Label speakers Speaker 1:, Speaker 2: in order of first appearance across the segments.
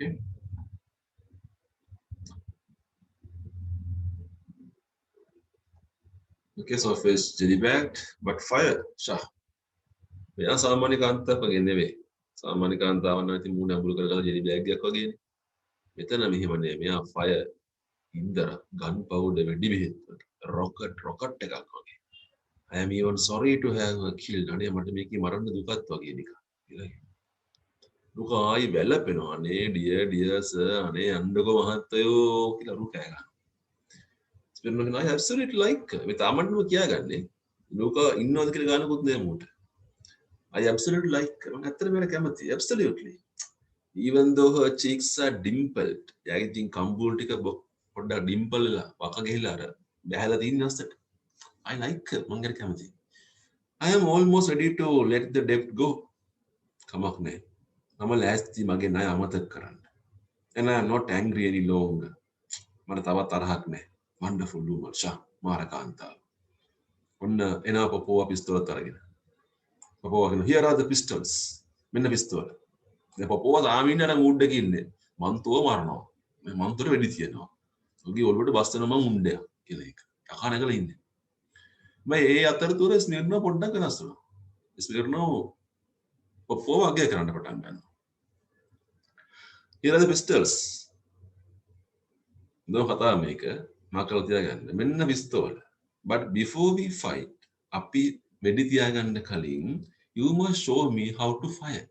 Speaker 1: Okay. Okay, so fish jelly bagged, but fire. Shah. මෙයා සාමාන්‍ය කාන්තාවක් වගේ නෙවෙයි. සාමාන්‍ය කාන්තාවන් නම් ඉතින් මූණ අඹුරු කරලා ජෙලි බෑග් එකක් වගේනේ. මෙතන මෙහෙම නෙවෙයි. මෙයා ෆයර් ඉන්දර ගන් පවුඩර් වෙඩි බෙහෙත් රොකට් එකක් වගේ. I am even sorry to have killed. අනේ මට මේකේ මරන්න දුකත් වගේ නිකන්. දුක ආයි වැළපෙනවා. අනේ ඩියර් සර් අනේ යන්නකෝ මහත්තයෝ කියලා රු කෑ ගන්නවා. ස්පිරනෝ I absolutely like මේ තාමන්ම කියාගන්නේ. දුක ඉන්නවද කියලා ගන්නකොත් නෑ මූට. I absolutely like මම ඇත්තටම මේක කැමතියි. Absolutely. Even though her cheeks are dimpled. යාගේ තින් කම්බුල් ටික පොඩ්ඩක් ඩිම්පල් වෙලා වක ගිහිලා අර බැහැලා තියෙන අස්සට. I like her. මම ඒක කැමතියි. I am almost ready to let the debt go. කමක් නෑ. මම ලෑස්ති මගේ ණය අමතක කරන්න. And I am not angry any longer. මට තවත් තරහක් නෑ. Wonderful woman. ෂා මාරකාන්තාව. ඔන්න එනවා පොපෝවා පිස්තෝලත් අරගෙන. පොපෝවා කියන here are the pistols. මෙන්න පිස්තෝල. දැන් පොපෝවා සාමින්න අර මූඩ් එකේ ඉන්නේ. මන්තෝ මරනවා. මේ මන්තොට වෙඩි තියනවා. ඔගේ ඔළුවට බස්සන මං උණ්ඩය කියලා එක. කකා නැගලා ඉන්නේ. මම ඒ අතරතුර ස්මිර්නෝ පොඩ්ඩක් වෙනස් වුණා. ස්මිර්නෝ පොපෝවා අගය කරන්න පටන් ගන්නවා. here are the pistols. නෝ කතා මේක මම කරලා තියාගන්න. මෙන්න පිස්තෝල. But before we fight, අපි වෙඩි තියාගන්න කලින් you must show me how to fire.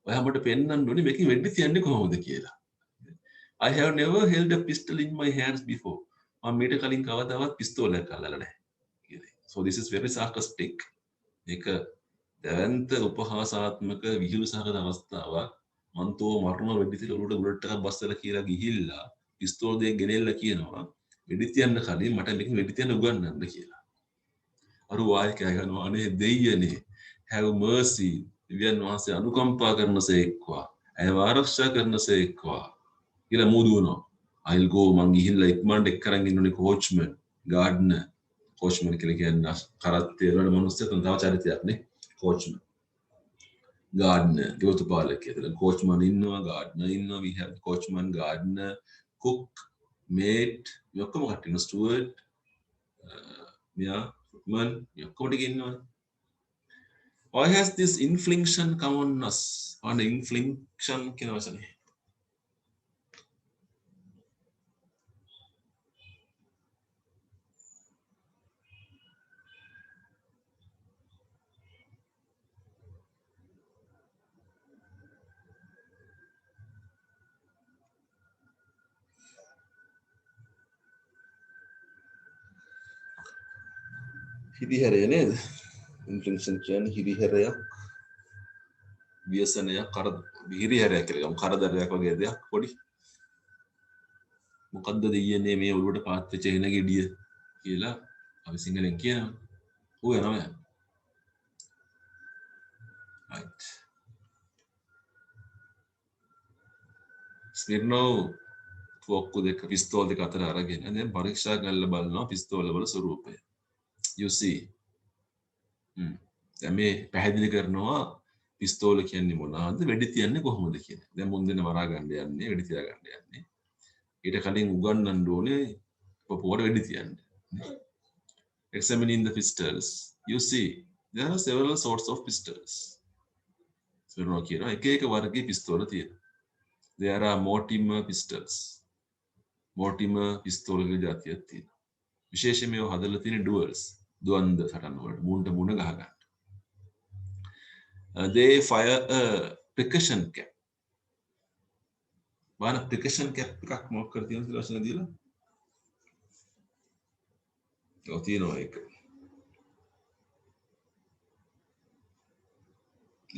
Speaker 1: ඔයා මට පෙන්නන්න ඕනේ මේකෙන් වෙඩි තියන්නේ කොහොමද කියලා. I have never held a pistol in my hands before. මම මීට කලින් කවදාවත් පිස්තෝලයක් අල්ලලා නැහැ කියලා. So this is very sarcastic. මේක දැවැන්ත උපහාසාත්මක විහිළු සහගත අවස්ථාවක්. මන්තෝ මරණ වෙඩි තියලා උඩට බුලට් එකක් බස්සලා කියලා ගිහිල්ලා පිස්තෝල් දෙක ගෙනෙල්ල කියනවා වෙඩි තියන්න කලින් මට මේකෙන් වෙඩි තියන්න උගන්වන්න කියලා. අර වායි කෑ ගන්නවා අනේ දෙයියනේ have mercy දිව්‍යන් වහන්සේ අනුකම්පා කරනසේක්වා ඇයව ආරක්ෂා කරනසේක්වා කියලා මූදුවනවා. I'll go මං ගිහිල්ලා ඉක්මනට එක් කරන් ඉන්නෝනේ කෝච්මන් ගාඩ්නර් කෝච්මන් කියලා කියන්නේ කරත්තේ වල මිනිස්සු තව චරිතයක් නේ කෝච්මන් ගාඩ්නර් ගෝතුපාලකයා කියලා කෝච්මන් ඉන්නවා ගාඩ්නර් ඉන්නවා we have coachman gardener cook mate ඔක්කොම කටින ස්ටුවර්ට් මෙයා ෆුට්මන් ඔක්කොම ටික ඉන්නවා. Why has this infliction come on us? On infliction කියන වචනේ. හිරිහැරය නේද? ඉන්ෆ්ලික්ෂන් කියන්නේ හිරිහැරයක් ව්‍යසනයක් හිරිහැරයක් කියලා ගමු කරදරයක් වගේ දෙයක් පොඩි. මොකද්ද දෙයියනේ මේ ඔළුවට පාත් වෙච්ච එන ගෙඩිය කියලා අපි සිංහලෙන් කියනවා. ඌ යනවා. right. ස්මිර්නෝ ෆෝක්කු දෙක පිස්තෝල් දෙක අතර අරගෙන දැන් පරීක්ෂා කරලා බලනවා පිස්තෝල වල ස්වරූපය. you see දැන් මේ පැහැදිලි කරනවා පිස්තෝල කියන්නේ මොනවාද වෙඩි තියන්නේ කොහොමද කියන්නේ. දැන් මුන් දෙන මරා ගන්න යන්නේ වෙඩි තියා ගන්න යන්නේ. ඊට කලින් උගන්වන්න ඕනේ පොපුවට වෙඩි තියන්න. Examining the pistols, you see there are several sorts of pistols. ස්මිර්නෝ කියනවා එක එක වර්ගයේ පිස්තෝල තියෙනවා. There are Mortimer pistols. Mortimer පිස්තෝල වල જાතියක් තියෙනවා. විශේෂයෙන් මේව හදලා තියෙන duels. ද්වන්ද සටන් වලට මුණට මුණ ගහ ගන්න. They fire a percussion cap. බාන percussion cap එකක් මොකක් කර තියෙනවද කියලා වචන දීලා. ඔය තියෙනවා ඒක.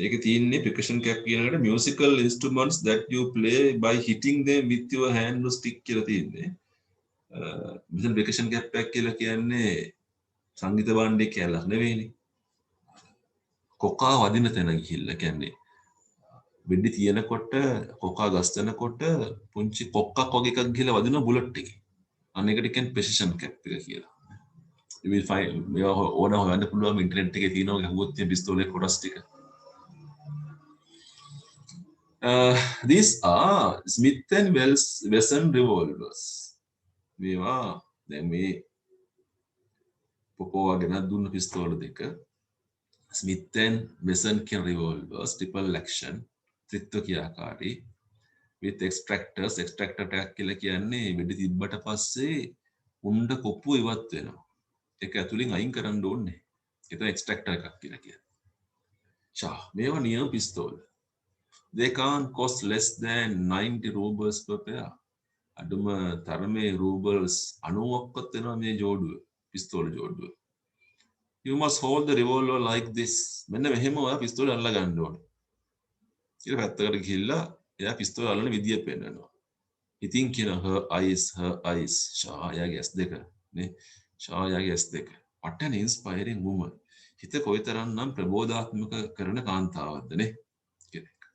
Speaker 1: ඒක තියෙන්නේ percussion cap කියන එකට musical instruments that you play by hitting them with your hand or stick කියලා තියෙන්නේ. මෙතන percussion cap එකක් කියලා කියන්නේ සංගීත භාණ්ඩයක් කියලා නෙවෙයිනේ. කොකා වදින තැන ගිහිල්ලා කියන්නේ වෙඩි තියනකොට කොකා ගස්සනකොට පුංචි කොක්කක් වගේ එකක් ගිහලා වදින බුලට් එකේ. අන්න ඒකට කියන්නේ precision cap එක කියලා. you will find මේවා ඕන හොයන්න පුළුවන් ඉන්ටර්නෙට් එකේ තියෙනවා ගහුවොත් තියෙන පිස්තෝලේ කොටස් ටික. These are Smith and Wesson revolvers. මේවා දැන් මේ පොපෝවා ගෙනත් දුන්න පිස්තෝල දෙක Smith and Wesson කියන revolvers triple action ත්‍රිත්ව ක්‍රියාකාරී with extractors extractor tag කියලා කියන්නේ වෙඩි තිබ්බට පස්සේ උණ්ඩ කොප්පුව ඉවත් වෙනවා ඒක ඇතුලින් අයින් කරන්න ඕනේ ඒක extractor එකක් කියලා කියන්නේ මේවා නියම පිස්තෝල they can't cost less than 90 rubles per pair අඩුම තරමේ රූබල්ස් 90ක්වත් වෙනවා මේ ජෝඩුව පිස්තෝල ජෝඩුව you must hold the revolver like this මෙන්න මෙහෙම ඔයා පිස්තෝල අල්ල ගන්න ඕනේ ඊට පැත්තකට ගිහිල්ලා එයා පිස්තෝල අල්ලන විදිය පෙන්නනවා ඉතින් කියන her eyes ෂායාගේ S2 නේ ෂායාගේ S2 what an inspiring woman හිත කොයිතරම්නම් ප්‍රබෝධාත්මක කරන කාන්තාවක්ද නේ කියන එක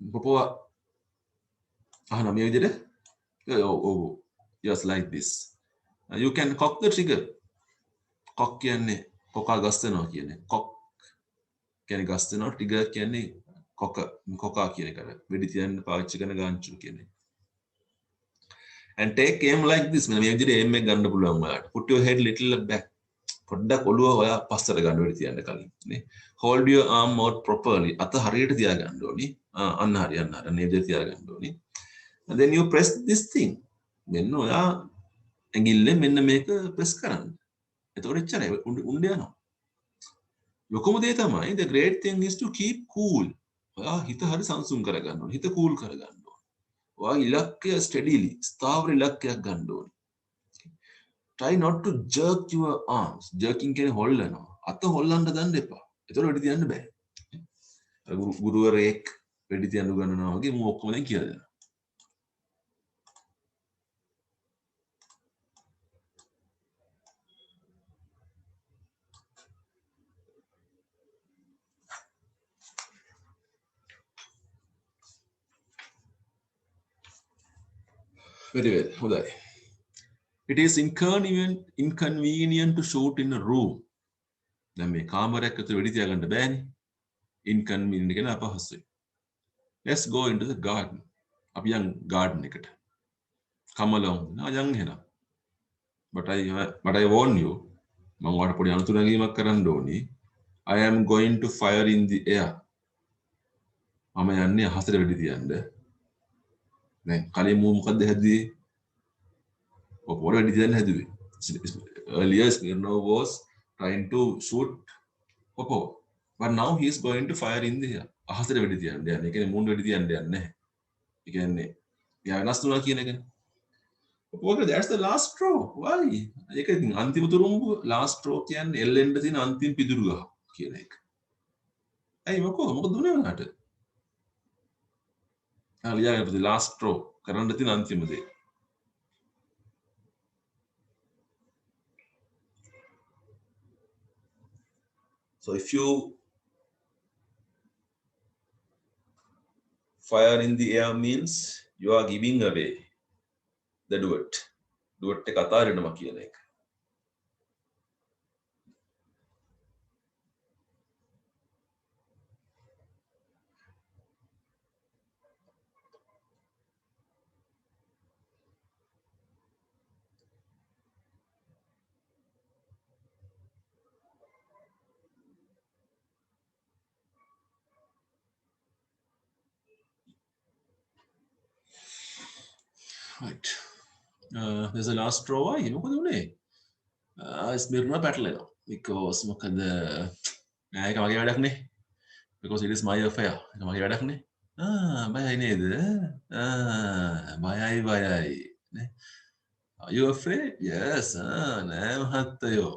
Speaker 1: පොපෝවා අහන මේ විදිහට just like this you can cock the trigger cock කියන්නේ කොකා ගස්සනවා කියන්නේ cock කියන්නේ ගස්සනවා trigger කියන්නේ කොකා කියන එකට වෙඩි තියන්න පාවිච්චි කරන ගාන්චු කියන්නේ and take aim like this මේ විදිහට aim එක ගන්න පුළුවන් ඔයාලට put your head little back පොඩ්ඩක් ඔළුව ඔයා පස්සට ගන්න වෙඩි තියන්න කලින් නේ hold your arm out properly අත හරියට තියා ගන්න ඕනි අන්න හරි මේ විදිහට තියා ගන්න ඕනි and then you press this thing මෙන්න ඔයා ඇඟිල්ලෙන් මෙන්න මේක press කරන්න එතකොට එච්චරයි උණ්ඩ යනවා ලොකුම දේ තමයි the great thing is to keep cool ඔයා හිත හරි සංසුන් කරගන්න ඕනේ හිත cool කරගන්න ඕනේ ඔයා ඉලක්කය steadily ස්ථාවර ඉලක්කයක් ගන්න ඕනේ try not to jerk your arms jerking කියන්නේ හොල්ලනවා අත හොල්ලන්න දන්න එපා එතකොට වෙඩි තියන්න බෑ ගුරුවරයෙක් වෙඩි තියන්න උගන්වනවා වගේ මම ඔක්කොම දැන් කියලා දෙනවා very well හොඳයි it is inconvenient to shoot in a room දැන් මේ කාමරයක් ඇතුළේ වෙඩි තියාගන්න බෑනේ inconvenient කියන අපහසුයි let's go into the garden අපි යන් garden එකට come along යන් එහෙනම් but I warn you මම ඔයාලට පොඩි අනුතුරගීමක් කරන්න ඕනි I am going to fire in the air මම යන්නේ අහසට වෙඩි තියන්න දැන් කලින් මූ මොකද්ද හැදුවේ ඔපොර වෙඩි තියන්න හැදුවේ earlier Smirnov was trying to shoot Popo but now he is going to fire in the air අහසට වෙඩි තියන්න යන්නේ ඒ කියන්නේ මූණ වෙඩි තියන්න යන්නේ නැහැ ඒ කියන්නේ යා වෙනස් වුණා කියන එකනේ Popo that's the last straw why ඒක ඉතින් අන්තිම තුරුම්බ last straw කියන්නේ එල්ලෙන්න තියෙන අන්තිම පිදුරු ගහ කියන එක ඇයි මොකද දුන්නේ උනාට the last straw කරන්න තියෙන අන්තිම දේ so if you fire in the air means you are giving away the duet එක අතාරිනවා කියන එක right there's a last straw why මොකද උනේ ස්මිර්නා පැටලෙනවා because මොකද ඒක මගේ වැඩක් නේ because it is my affair ඒක මගේ වැඩක් නේ බයයි නේද බයයි නේ are you afraid yes නෑ මහත්තයෝ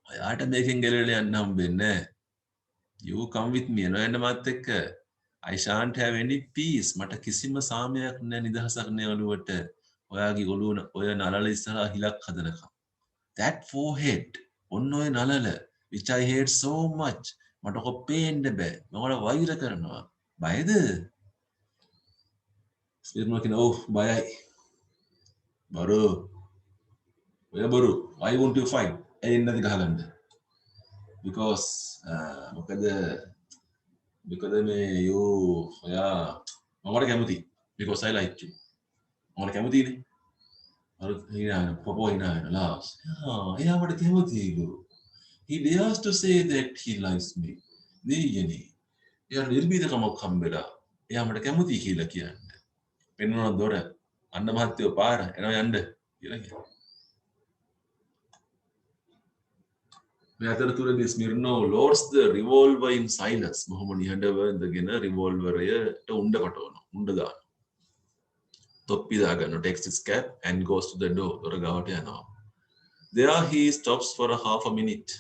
Speaker 1: ඔයාට මේකෙන් ගෙලවෙලා යන්න හම්බෙන්නේ you come with me එනවා යන්න මාත් එක්ක I shan't have any peace මට කිසිම සාමයක් නෑ නිදහසක් නෑ ඔළුවට ඔයාගේ ඔළුව ඔය නලල ඉස්සරහා හිලක් හදනකම් that forehead ඔන්න ඔය නලල which I hate so much මට ඔක පේන්න බෑ මම වෛර කරනවා බයද ස්මිර්නා කියන ඔව් බයයි බරු ඔය බරු why won't you fight එන්නේ නැති ගහගන්න because මොකද because you yeah මමට කැමති because I like you මමට කැමතිනේ අර හිනා පොපෝ හිනා ලාස් එයාට කැමතියි he dares to say that he likes me දෙයනේ එයා නිර්භීතකමක් හම්බෙලා එයා මට කැමතියි කියලා කියන්නේ පෙන්වන දොර අන්න මහත්තයෝ පාර එනවා යන්න කියලා කියනවා මේ අතරතුරදී ස්මිර්නෝව loads the revolver in silence මොහොම නිහඬව ඉඳගෙන රිවෝල්වරයට උණ්ඩ පටවනවා උණ්ඩ දානවා තොප්පි දාගන්නවා takes his cap and goes to the door දොර ගාවට යනවා there he stops for a half a minute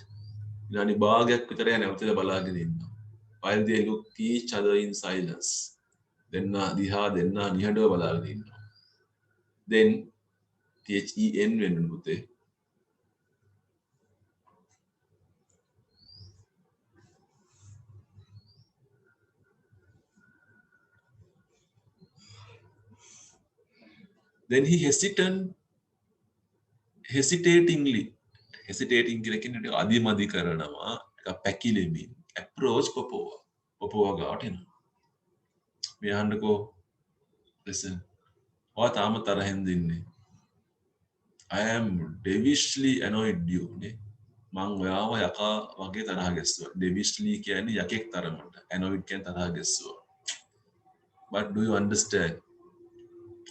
Speaker 1: විනාඩි භාගයක් විතර නැවතලා බලාගෙන ඉන්නවා while they look each other in silence දෙන්නා දිහා දෙන්නා නිහඬව බලාගෙන ඉන්නවා then THEN වෙනුන පුතේ then he hesitating කියලා කියන්නේ අදිමදි කරනවා ටිකක් පැකිලෙමින් approach පොපෝවා ගාවට එනවා මේ අහන්නකෝ listen ඔයා තාම තරහෙන් දින්නේ I am devilishly annoyed you නේ මං ඔයාව යකා වගේ තරහ ගැස්සුවා devilishly කියන්නේ යකෙක් තරමට annoyed කියන්නේ තරහ ගැස්සුවා but do you understand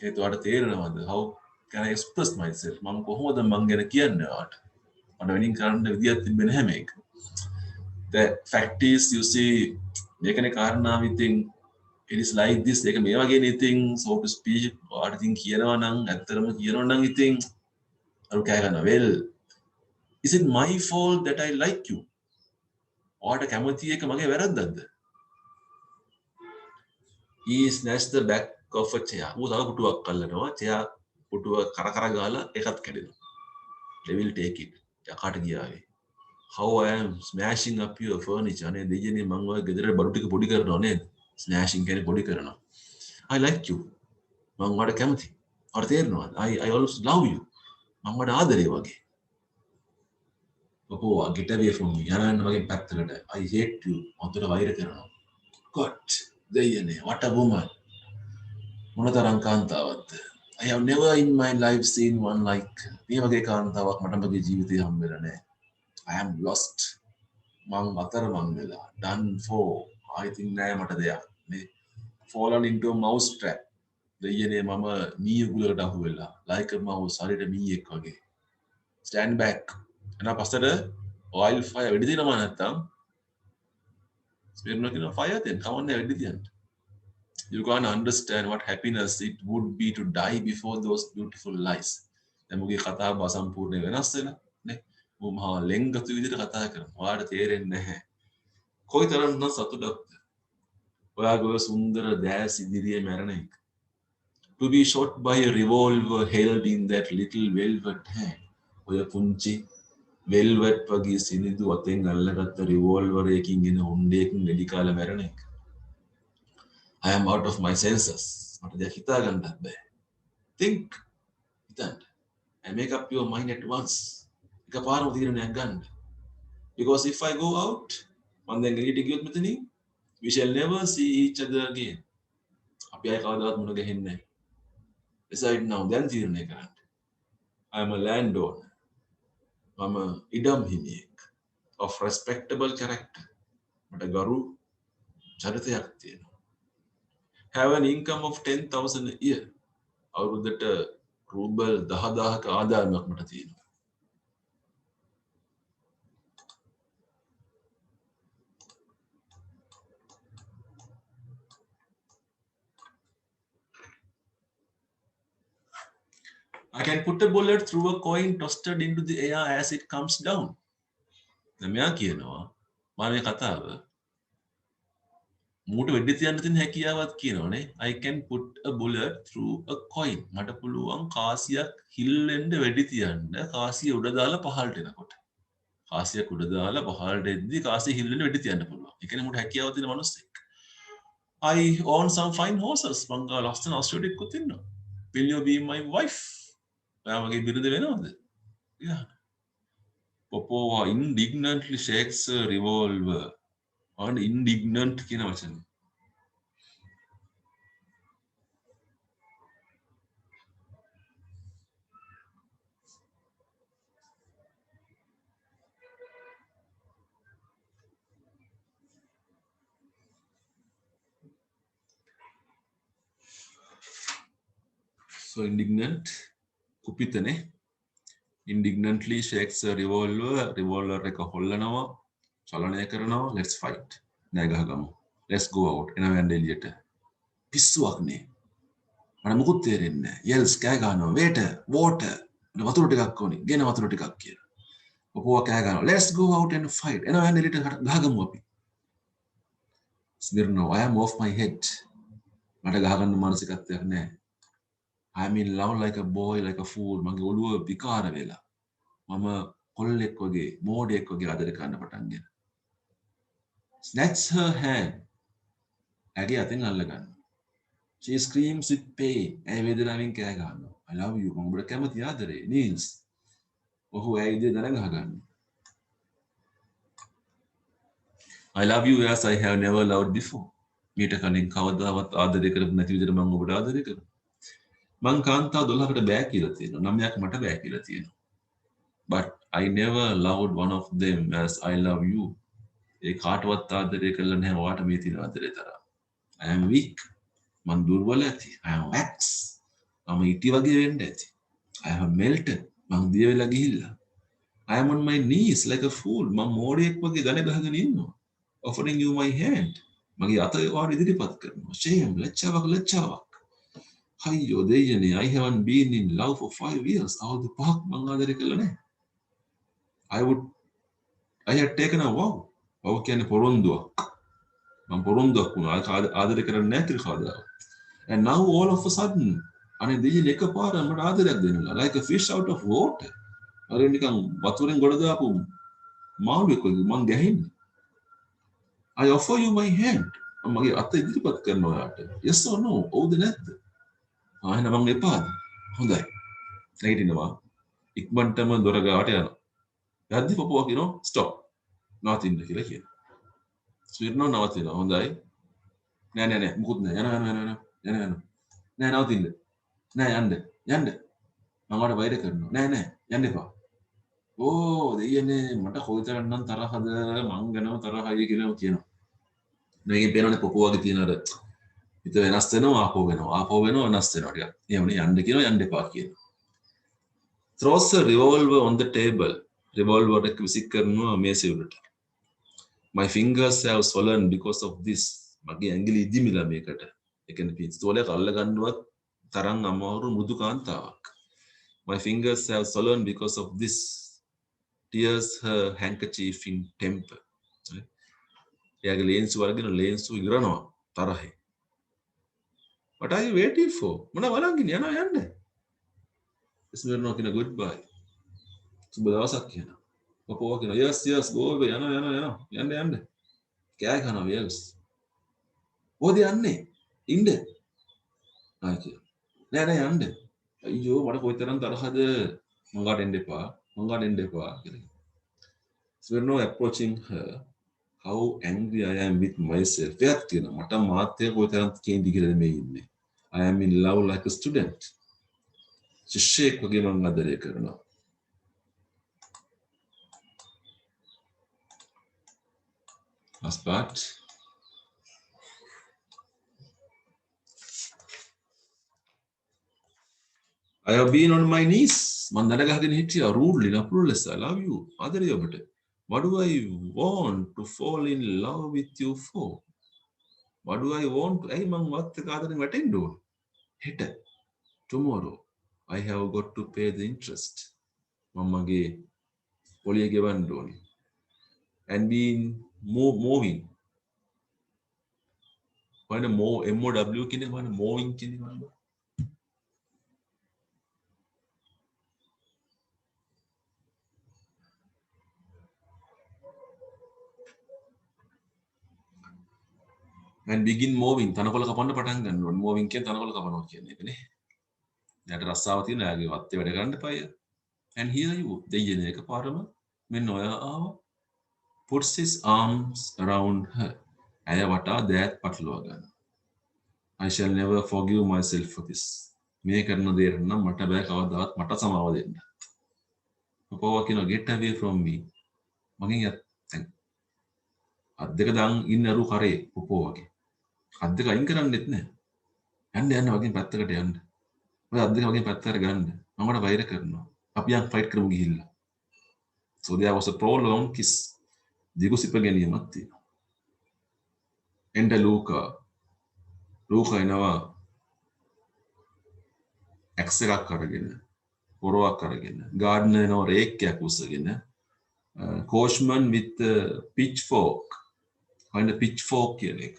Speaker 1: ඒත් ඔයාට තේරෙනවද how can I express myself මං කොහොමද මං ගැන කියන්නේ ඔයාට මට වෙනින් කරන්න විදියක් තිබෙන්නේ නැහැ මේක the fact is you see මේකනේ කාරණාව ඉතින් it is like this ඒක මේ වගේ නේ ඉතින් so to speak ඔයාට ඉතින් කියනවා නම් ඇත්තටම කියනවා නම් ඉතින් අර කෑ ගන්නවා well is it my fault that I like you ඔයාට කැමති එක මගේ වැරද්දක්ද he snatched the back of a chair ඌ තව පුටුවක් අල්ලනවා chair පුටුව කර ගාලා ඒකත් කැඩෙනවා they will take it යකාට ගියාවේ how I am smashing up your furniture අනේ දෙයනේ මම ඔය ගෙදර බඩු ටික පොඩි කරනවා නේද smashing කියන්නේ පොඩි කරනවා I like you මම ඔයාට කැමති ඔයාට තේරෙනවද I always love you මම ඔයාට ආදරේ වගේ Oppo get away from me යනන්න මගේ පැත්තකට I hate you මතට වෛර කරනවා God දෙයනේ what a woman මොනතරම් කාන්තාවක්ද I have never in my life seen one like මේ වගේ කාන්තාවක් මට මගේ ජීවිතේ හම්බෙලා නැහැ I am lost මං අතරමං වෙලා done for I think නෑ මට දෙයක් නේ fallen into a mouse trap දෙයනේ මම මී උගලකට අහු වෙලා like a mouse හරියට මීයක් වගේ stand back එනවා පස්සට oil fire වෙඩි දිනනවා නැත්තම් ස්පීර් නොකින fire then come on වෙඩි තියන්න you can't understand what happiness it would be to die before those beautiful lies දැන් මුගේ කතාව අසම්පූර්ණ වෙනස් වෙලා නේ මහා ලෙන්ගතු විදිහට කතා කරනවා ඔයාලට තේරෙන්නේ නැහැ කොයිතරම්නම් සතුටක්ද ඔයාගේ සුන්දර දැස් ඉදිරියේ මැරෙන එක to be shot by a revolver held in that little velvet hand ඔය පුංචි velvet වගේ සිනිඳු අතෙන් අල්ලගත්ත revolver එකකින් එන හොණ්ඩයකින් වෙඩි කාලා මැරෙන එක I am out of my senses මට දෙයක් හිතා ගන්නත් බෑ think හිතන්න and make up your mind at once එකපාරම තීරණයක් ගන්න because if I go out මම දැන් ගෙලිට ගියොත් මෙතනින් we shall never see each other again අපි ආයෙ කවදාවත් මුණ ගැහෙන්නේ නැහැ decide now දැන් තීරණය කරන්න I am a landowner මම ඉඩම් හිමියෙක් of respectable character මට ගරු චරිතයක් තියෙනවා have an income of 10,000 a year අවුරුද්දට rouble 10,000ක ආදායමක් මට තියෙනවා I can put a bullet through a coin tossed into the air as it comes down. දැන් මෙයා කියනවා මම මේ කතාව මූට වෙඩි තියන්න තියෙන හැකියාවක් කියනවානේ I can put a bullet through a coin මට පුළුවන් කාසියක් හිල්ලෙන්න වෙඩි තියන්න කාසිය උඩ දාලා පහළට එනකොට කාසියක් උඩ දාලා පහළට එද්දි කාසිය හිල්ලෙන්න වෙඩි තියන්න පුළුවන් ඒ කියන්නේ මූට හැකියාවක් තියෙන මිනිස්සෙක් I own some fine horses මං ගා ලස්සන ඔස්ට්‍රේලියාවක ඉන්නවා will you be my wife ඔයා මගේ බිරිඳ වෙනවද yeah Popova indignantly shakes a revolver on indignant කියන වචනේ. So indignant කුපිතනේ. Indignantly shakes a revolver එක හොල්ලනවා, චලනය කරනවා. Let's fight. නෑ ගහගමු. Let's go out. එනවා යන්න එළියට. පිස්සුවක් නේ. මට මුකුත් තේරෙන්නේ නෑ. yells කෑ ගන්නවා. water. වතුර ටිකක් ඕනේ. ගෙන වතුර ටිකක් කියලා. ඔපුවා කෑ ගන්නවා. Let's go out and fight. එනවා යන්න එළියට ගහගමු අපි. Smirnov, I am off my head. මට ගහගන්න මානසිකත්වයක් නෑ. I'm in love like a boy, like a fool. මගේ ඔළුව විකාර වෙලා. මම කොල්ලෙක් වගේ, මෝඩයෙක් වගේ ආදරේ කරන්න පටන් ගෙන. Snatch her hand. ඇගේ අතින් අල්ල ගන්න. She screams with pain. ඇය වේදනාවෙන් කෑ ගන්නවා. I love you. මම ඔබට කැමති ආදරේ. Nils. ඔහු ඇයි ඉදිරිය දරන් ගහගන්නේ. I love you as I have never loved before. මීට කලින් කවදාවත් ආදරය කරපු නැති විදිහට මම ඔබට ආදරය කරනවා. මං කාන්තාව 12කට බෑ කියලා තියෙනවා. 9ක් මට බෑ කියලා තියෙනවා. But I never loved one of them as I love you. ඒ කාටවත් ආදරය කළා නැහැ ඔයාට මේ තියෙන ආදරේ තරම්. I am weak. මං දුර්වල ඇති. I am wax. මම ඉටි වගේ වෙන්න ඇති. I have melted. මං දිය වෙලා ගිහිල්ලා. I am on my knees like a fool. මං මෝඩයෙක් වගේ ගණ ගහගෙන ඉන්නවා. Offering you my hand. මගේ අත ඔයාට ඉදිරිපත් කරනවා. Shame. ලැජ්ජාවක්. අයියෝ දෙයනේ. I haven't been in love for 5 years. අවුරුදු 5ක් මං ආදරය කළා නැහැ. I had taken a vow. vow කියන්නේ පොරොන්දුවක්. මම පොරොන්දුවක් වුණා. ආදරය කරන්නේ නැහැ කියලා කවදාවත්. And now all of a sudden අනේ දෙයියනේ එකපාර මට ආදරයක් දෙන්නවා. Like a fish out of water. අර නිකන් වතුරෙන් ගොඩ දාපු මාළුවෙක් වගේ මං ගැහෙන්නේ. I offer you my hand. මගේ අත ඉදිරිපත් කරනවා ඔයාට. Yes or no? ඔව්ද නැද්ද? එහෙනම් මං එපාද? හොඳයි. නැගිටිනවා. ඉක්මනටම දොර ගාවට යනවා. යද්දි පපුවා කියනවා stop. නවතින්න කියලා කියනවා. ස්විර්නෝ නවතිනවා. හොඳයි. නෑ මුකුත් නෑ. යනවා. නෑ නවතින්න. නෑ යන්න. මම ඔයාලට වෛර කරනවා. නෑ යන්න එපා. ඕ දෙයියනේ මට කොයිතරම්නම් තරහද මං ගැනම තරහයි කියලා කියනවා. මේකෙන් පේනවනේ පපුවාගේ තියෙන අර හිත වෙනස් වෙනවා ආපෝ වෙනවා වෙනස් වෙනවා ටිකක්. එහෙමනේ යන්න කියනවා යන්න එපා කියනවා. Throws a revolver on the table. Revolver එක විසික් කරනවා මේසෙ උඩට. My fingers have swollen because of this. මගේ ඇඟිලි ඉදිමිලා මේකට. ඒ කියන්නේ පිස්තෝලයක් අල්ල ගන්නවත් තරම් අමාරු මෘදු කාන්තාවක්. My fingers have swollen because of this. Tears her handkerchief in temper. එයාගේ ලේන්සු වලගෙන ලේන්සු ඉරනවා තරහේ. What are you waiting for? මොන බලන්ගෙන යන්න. Smirnov කියන goodbye. සුබ දවසක් කියනවා. පපුවා කියනවා yes go away යන්න. කෑ කනවා yes. කොහෙද යන්නේ? ඉන්න. ආයි කියනවා. නෑ යන්න. අයියෝ මට කොයිතරම් තරහද මං ගාට එන්න එපා කියලා. Smirnov approaching her. How angry I am with myself. එයාත් කියනවා මට මාත්‍ය කොයිතරම් කේන්ති කියලාද මේ ඉන්නේ. I am in love like a student. ශිෂ්‍යයෙක් වගේ මං ආදරය කරනවා. Last part. I have been on my knees. මං දඩ ගහගෙන හිටියා rudely නපුරුලෙස. I love you. ආදරය ඔබට. What do I want to fall in love with you for? What do I want to? ඇයි මං වත් එක ආදරෙන් වැටෙන්න ඕන? හෙට. Tomorrow. I have got to pay the interest. මම මගේ පොලිය ගෙවන්න ඕනේ. And being moving. Wine MOW කියන්නේ වයින් moving කියන්නේ වයින්. and begin moving තනකොළ කපන්න පටන් ගන්න ඕනේ. moving කියන්නේ තනකොළ කපනවා කියන්නේ ඒකනේ. දැන් රස්සාව තියෙන යාගේ වත්තේ වැඩ ගන්න එපාය. and here you දෙයියනේ එකපාරම මෙන්න ඔය ආවා. puts his arms around her. ඇය වටා දෑත් පටලවා ගන්න. I shall never forgive myself for this. මේ කරන දේට නම් මට බෑ කවදාවත් මට සමාව දෙන්න. පොපෝවා කියනවා get away from me. මගෙන් දැන් අත් දෙක දාන් ඉන්න අරු කරේ පොපෝවාගේ. අත් දෙක අයින් කරන්නෙත් නෑ. යන්න වගේ පැත්තකට යන්න. ඔය අත් දෙක වගේ පැත්තකට ගන්න. මම ඔයාලට වෛර කරනවා. අපි යන් ෆයිට් කරමු ගිහිල්ලා. So there was a prolonged kiss. දිගු සිප ගැනීමක් තියෙනවා. Enter Luca. Luca එනවා X එකක් අරගෙන, පොරවක් අරගෙන, gardener එනවා රේක්කයක් උස්සගෙන, Coachman with a pitchfork. Find a pitchfork කියන එක.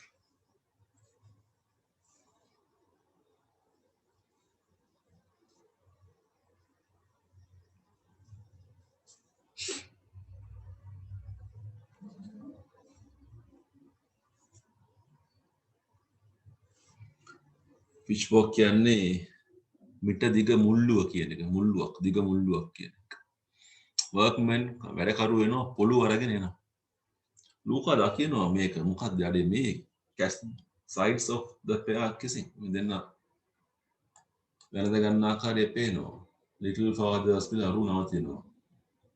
Speaker 1: පිච්ෆෝක් කියන්නේ මිට දිග මුල්ලුව කියන එක. මුල්ලුවක් දිග මුල්ලුවක් කියන එක. වර්ක්මන් වැඩකරු වෙනවා පොළු අරගෙන එනවා. ලූකා දකිනවා මේක මොකක්ද යඩේ මේ sides of the pair kissing. මේ දෙන්න වැරද ගන්න ආකාරය පේනවා. little fathers කියලා අරු නවතිනවා.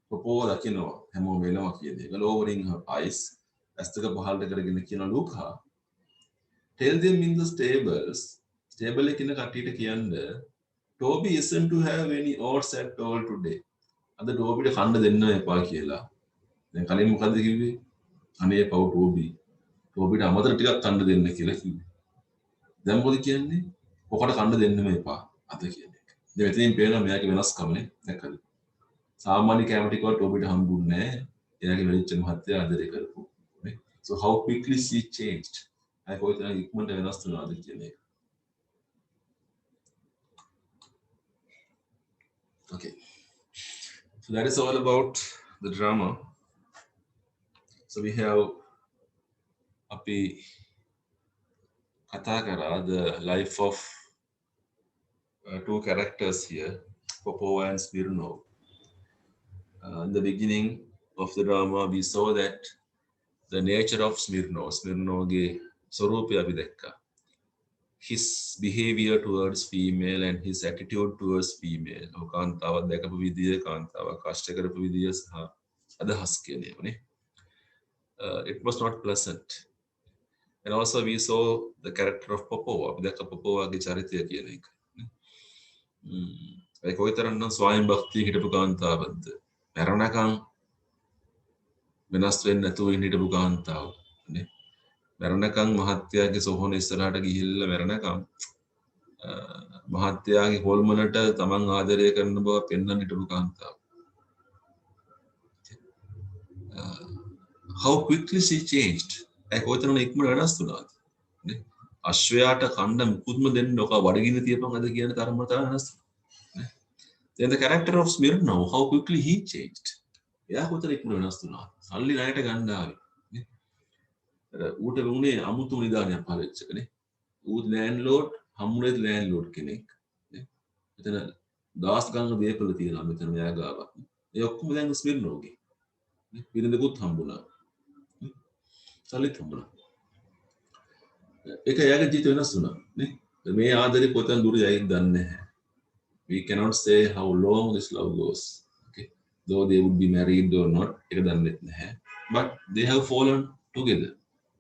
Speaker 1: පොපෝව දකිනවා හැමෝම වෙනවා කියන එක. lowering her eyes ඇස් දෙක පහළට කරගෙන කියන ලූකා tell them in the stables stable එකේ ඉන්න කට්ටියට කියන්න Toby isn't to have any oats at all today. අද ටෝබිට කන්න දෙන්න එපා කියලා. දැන් කලින් මොකද්ද කිව්වේ? අනේ පව් ටෝබි. ටෝබිට අමතර ටිකක් කන්න දෙන්න කියලා කිව්වේ. දැන් මොකද කියන්නේ? ඔකට කන්න දෙන්නම එපා අද කියන එක. දැන් මෙතනින් පේනවා මෙයාගේ වෙනස්කමනේ. දැක්කද? සාමාන්‍ය කැම ටිකව ටෝබිට හම්බුන්නේ නැහැ. එයාගේ වෙලිච්ච මහත්තයා ආදරය කරපු. නේ? So how quickly she changed. අය කොයිතරම් ඉක්මනට වෙනස් වෙනවද කියන එක. Okay. So that is all about the drama. So we have api katha kara the life of two characters here, Popova and Smirnov. In the beginning of the drama, we saw that the nature of Smirnov ge swarupa api dekka. His behavior towards female and his attitude towards female. කාන්තාව දැකපු විදිය, කාන්තාව කෂ්ට කරපු විදිය සහ අදහස් කියන ඒවානේ. It was not pleasant. And also we saw the character of Popova. අපි දැක්ක පොපෝවාගේ චරිතය කියන එක. ඒ කොයිතරම්නම් ස්වයං භක්තිය හිටපු කාන්තාවක්ද. මරණකම් වෙනස් වෙන්නේ නැතුව හිටපු කාන්තාව. නේ. මරණකම් මහත්යාගේ සොහොන ඉස්සරහට ගිහිල්ලා මරණකම් මහත්යාගේ හොල්මනට තමන් ආදරය කරන බව පෙන්වන්න හිටපු කාන්තාව. How quickly she changed. ඒ කොතරම් ඉක්මනට වෙනස් වුණාද? නේ. අශ්වයාට කන්න මුකුත්ම දෙන්න ඔක වඩගින්න තියපන් අද කියන තරමට වෙනස්. නේ. Then the character of Smirnov, how quickly he changed. එයා කොතරම් ඉක්මනට වෙනස් වුණාද? සල්ලි ණයට ගන්න ආවේ. ඌට වුණේ අමුතු නිදානයක් පහළ වෙච්ච එකනේ. ඌ ලෑන්ඩ්ලෝඩ් හම්බුනේත් ලෑන්ඩ්ලෝඩ් කෙනෙක්. නේ. මෙතන දවස් ගණන් දේපල තියෙනවා මෙතන මෙයා ගාව. ඒ ඔක්කොම දැන් ස්මිර්නෝගේ. නේ. පිරිඳකුත් හම්බුණා. සල්ලිත් හම්බුණා. ඒක එයාගේ ජීවිත වෙනස් වුණා. නේ. මේ ආදරේ කොතන දුර යයිද දන්නේ නැහැ. We cannot say how long this love goes. Okay. Though they would be married or not, ඒක දන්නේ නැහැ. But they have fallen together.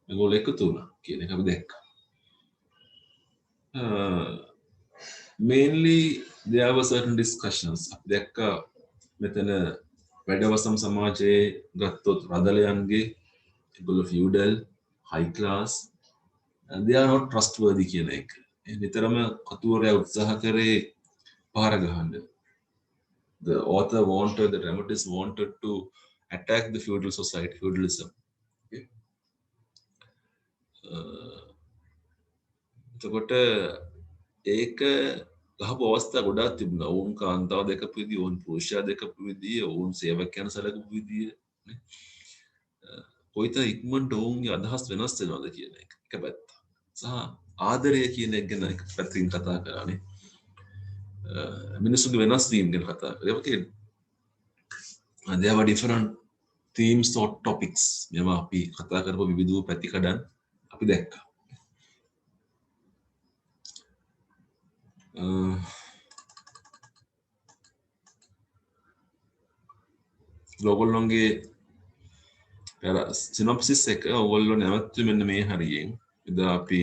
Speaker 1: මේගොල්ලෝ එකතු වුණා කියන එක අපි දැක්කා. Mainly there were certain discussions. අපි දැක්කා මෙතන වැඩවසම් සමාජයේ ගත්තොත් රදලයන්ගේ ඒගොල්ලෝ feudal, high class, and they are not trustworthy කියන එක. නිතරම කතුවරයා උත්සාහ කරේ පහර ගහන්න. The author wanted, the dramatist wanted to attack the feudal society, feudalism. එතකොට ඒක ගහපු අවස්ථා ගොඩාක් තිබුණා. ඕන් කාන්තාව දැකපු විදිය, ඕන් පුරුෂයා දැකපු විදිය, ඕන් සේවකයන් සැලකපු විදිය නේ. කොයිතරම් ඉක්මනට ඕන්ගේ අදහස් වෙනස් වෙනවද කියන එක. එක පැත්ත. සහ ආදරය කියන එක ගැන එක පැත්තකින් කතා කරානේ. මිනිස්සුන්ගේ වෙනස් වීම ගැන කතා කරා. ඒක there were different themes or topics මේවා අපි කතා කරපු විවිධ පැතිකඩන් අපි දැක්කා. ඔයගොල්ලෝගේ සිනොප්සිස් එක ඔයගොල්ලෝ නැවතුනේ මෙන්න මේ හරියෙන්. එදා අපි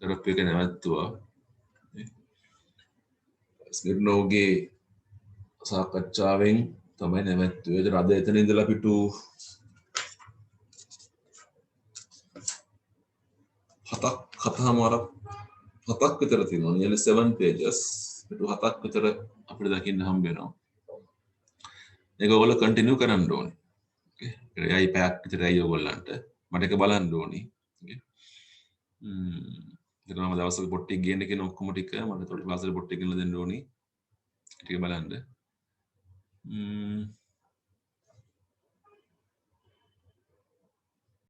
Speaker 1: කරපු එක නැවතුවා. ස්මිර්නෝගේ සාකච්ඡාවෙන් තමයි නැවතුනේ. ඒතර අද එතන ඉඳලා අපිට 7ක් විතර තියෙනවා. nearly 7 pages. 7ක් විතර අපිට දකින්න හම්බ වෙනවා. ඒක ඔයගොල්ලෝ කන්ටිනියු කරන්න ඕනේ. ඕකේ. ඒයි පැයක් විතරයි ඔයගොල්ලන්ට. මට ඒක බලන්න ඕනේ. ඕකේ. ඊට මම දවසක පොට්ටික් ගේන්න කියන ඔක්කොම ටික මට තොට ක්ලාස් වල පොට්ටික් ගෙනලා දෙන්න ඕනේ. ටික බලන්න.